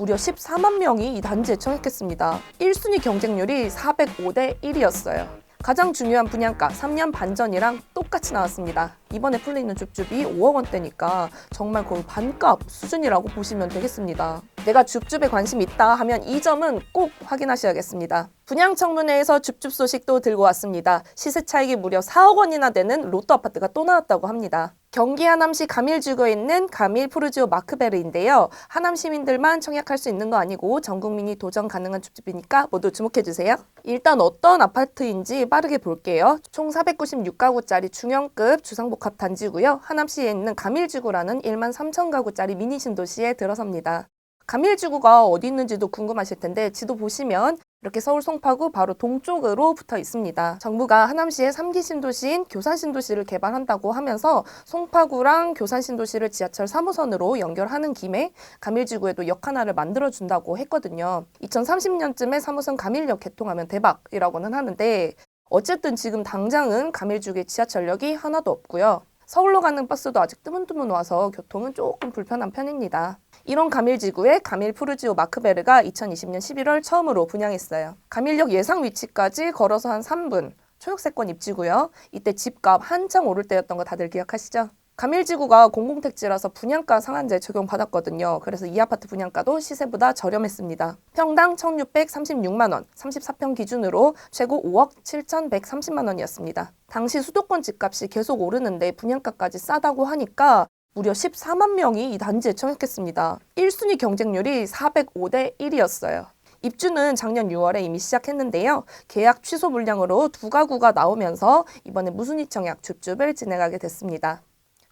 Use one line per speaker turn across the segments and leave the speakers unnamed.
무려 14만 명이 이 단지에 청약했습니다. 1순위 경쟁률이 405대 1이었어요. 가장 중요한 분양가 3년 반 전이랑 똑같이 나왔습니다. 이번에 풀리는 줍줍이 5억 원대니까 정말 거의 반값 수준이라고 보시면 되겠습니다. 내가 줍줍에 관심 있다 하면 이 점은 꼭 확인하셔야겠습니다. 분양청문회에서 줍줍 소식도 들고 왔습니다. 시세 차익이 무려 4억 원이나 되는 로또 아파트가 또 나왔다고 합니다. 경기 하남시 가밀지구에 있는 가밀 푸르지오 마크베르인데요. 하남 시민들만 청약할 수 있는 거 아니고 전 국민이 도전 가능한 줍줍이니까 모두 주목해주세요. 일단 어떤 아파트인지 빠르게 볼게요. 총 496가구짜리 중형급 주상복합 단지고요. 하남시에 있는 가밀지구라는 1만 3천 가구짜리 미니 신도시에 들어섭니다. 가밀지구가 어디 있는지도 궁금하실 텐데 지도 보시면 이렇게 서울 송파구 바로 동쪽으로 붙어 있습니다. 정부가 하남시의 3기 신도시인 교산신도시를 개발한다고 하면서 송파구랑 교산신도시를 지하철 3호선으로 연결하는 김에 가밀지구에도 역 하나를 만들어준다고 했거든요. 2030년쯤에 3호선 가밀역 개통하면 대박이라고는 하는데 어쨌든 지금 당장은 가밀지구에 지하철역이 하나도 없고요. 서울로 가는 버스도 아직 뜨문뜨문 와서 교통은 조금 불편한 편입니다. 이런 가밀지구에 가밀 푸르지오 마크베르가 2020년 11월 처음으로 분양했어요. 가밀역 예상 위치까지 걸어서 한 3분, 초역세권 입지고요. 이때 집값 한창 오를 때였던 거 다들 기억하시죠? 가밀지구가 공공택지라서 분양가 상한제 적용받았거든요. 그래서 이 아파트 분양가도 시세보다 저렴했습니다. 평당 1,636만 원, 34평 기준으로 최고 5억 7,130만 원이었습니다. 당시 수도권 집값이 계속 오르는데 분양가까지 싸다고 하니까 무려 14만 명이 이 단지에 청약했습니다. 1순위 경쟁률이 405대 1이었어요. 입주는 작년 6월에 이미 시작했는데요. 계약 취소 물량으로 2가구가 나오면서 이번에 무순위 청약 줍줍을 진행하게 됐습니다.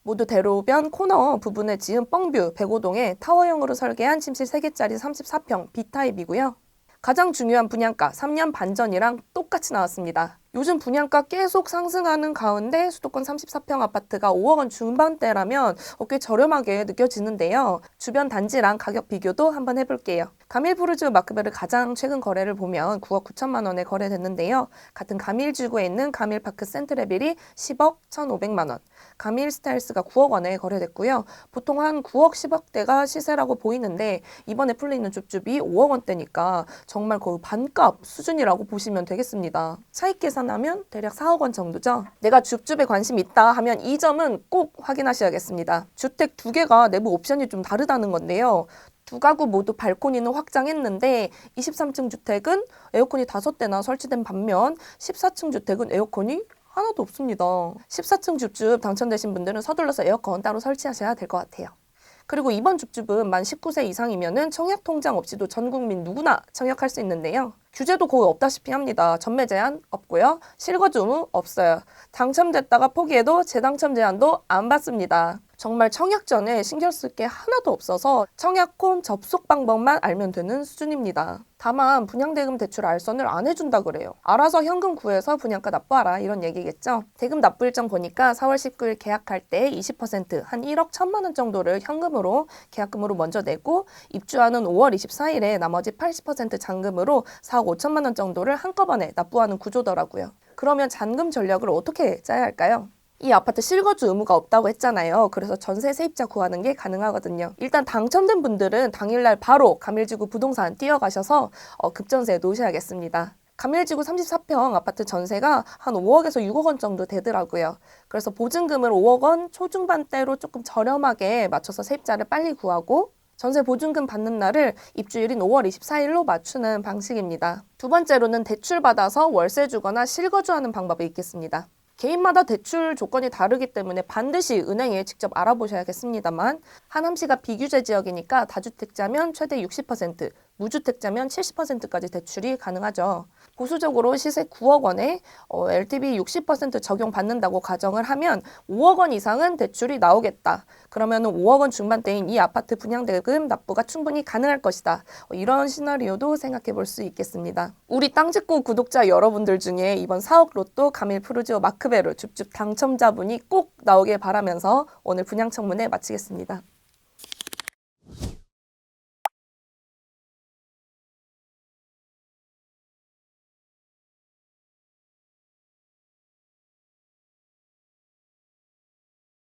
모두 대로변 코너 부분에 지은 뻥뷰 105동에 타워형으로 설계한 침실 3개짜리 34평 B타입이고요. 가장 중요한 분양가 3년 반 전이랑 똑같이 나왔습니다. 요즘 분양가 계속 상승하는 가운데 수도권 34평 아파트가 5억 원 중반대라면 꽤 저렴하게 느껴지는데요. 주변 단지랑 가격 비교도 한번 해볼게요. 가밀 푸르지오 마크베르 가장 최근 거래를 보면 9억 9천만 원에 거래됐는데요. 같은 가밀지구에 있는 가밀파크 센트레빌이 10억 1,500만 원, 가밀 스타일스가 9억 원에 거래됐고요. 보통 한 9억 10억대가 시세라고 보이는데 이번에 풀리는 줍줍이 5억 원대니까 정말 거의 반값 수준이라고 보시면 되겠습니다. 차익 계산하면 대략 4억 원 정도죠. 내가 줍줍에 관심 있다 하면 이 점은 꼭 확인하셔야겠습니다. 주택 2개가 내부 옵션이 좀 다르다는 건데요. 2가구 모두 발코니는 확장했는데 23층 주택은 에어컨이 5대나 설치된 반면 14층 주택은 에어컨이 하나도 없습니다. 14층 줍줍 당첨되신 분들은 서둘러서 에어컨 따로 설치하셔야 될 것 같아요. 그리고 이번 줍줍은 만 19세 이상이면은 청약 통장 없이도 전 국민 누구나 청약할 수 있는데요. 규제도 거의 없다시피 합니다. 전매 제한 없고요. 실거주 의무 없어요. 당첨됐다가 포기해도 재당첨 제한도 안 받습니다. 정말 청약 전에 신경 쓸 게 하나도 없어서 청약홈 접속 방법만 알면 되는 수준입니다. 다만 분양대금 대출 알선을 안 해준다 그래요. 알아서 현금 구해서 분양가 납부하라 이런 얘기겠죠. 대금 납부 일정 보니까 4월 19일 계약할 때 20% 한 1억 1천만 원 정도를 현금으로 계약금으로 먼저 내고 입주하는 5월 24일에 나머지 80% 잔금으로 4억 5천만 원 정도를 한꺼번에 납부하는 구조더라고요. 그러면 잔금 전략을 어떻게 짜야 할까요? 이 아파트 실거주 의무가 없다고 했잖아요. 그래서 전세 세입자 구하는 게 가능하거든요. 일단 당첨된 분들은 당일날 바로 가밀지구 부동산 뛰어가셔서 급전세에 놓으셔야겠습니다. 가밀지구 34평 아파트 전세가 한 5억에서 6억 원 정도 되더라고요. 그래서 보증금을 5억 원 초중반대로 조금 저렴하게 맞춰서 세입자를 빨리 구하고 전세 보증금 받는 날을 입주일인 5월 24일로 맞추는 방식입니다. 두 번째로는 대출받아서 월세 주거나 실거주하는 방법이 있겠습니다. 개인마다 대출 조건이 다르기 때문에 반드시 은행에 직접 알아보셔야겠습니다만 하남시가 비규제 지역이니까 다주택자면 최대 60%, 무주택자면 70%까지 대출이 가능하죠. 보수적으로 시세 9억 원에 LTV 60% 적용받는다고 가정을 하면 5억 원 이상은 대출이 나오겠다. 그러면 5억 원 중반대인 이 아파트 분양대금 납부가 충분히 가능할 것이다. 이런 시나리오도 생각해 볼 수 있겠습니다. 우리 땅짓고 구독자 여러분들 중에 이번 4억 로또 가밀 푸르지오 마크베르 줍줍 당첨자분이 꼭 나오길 바라면서 오늘 분양청문회 마치겠습니다.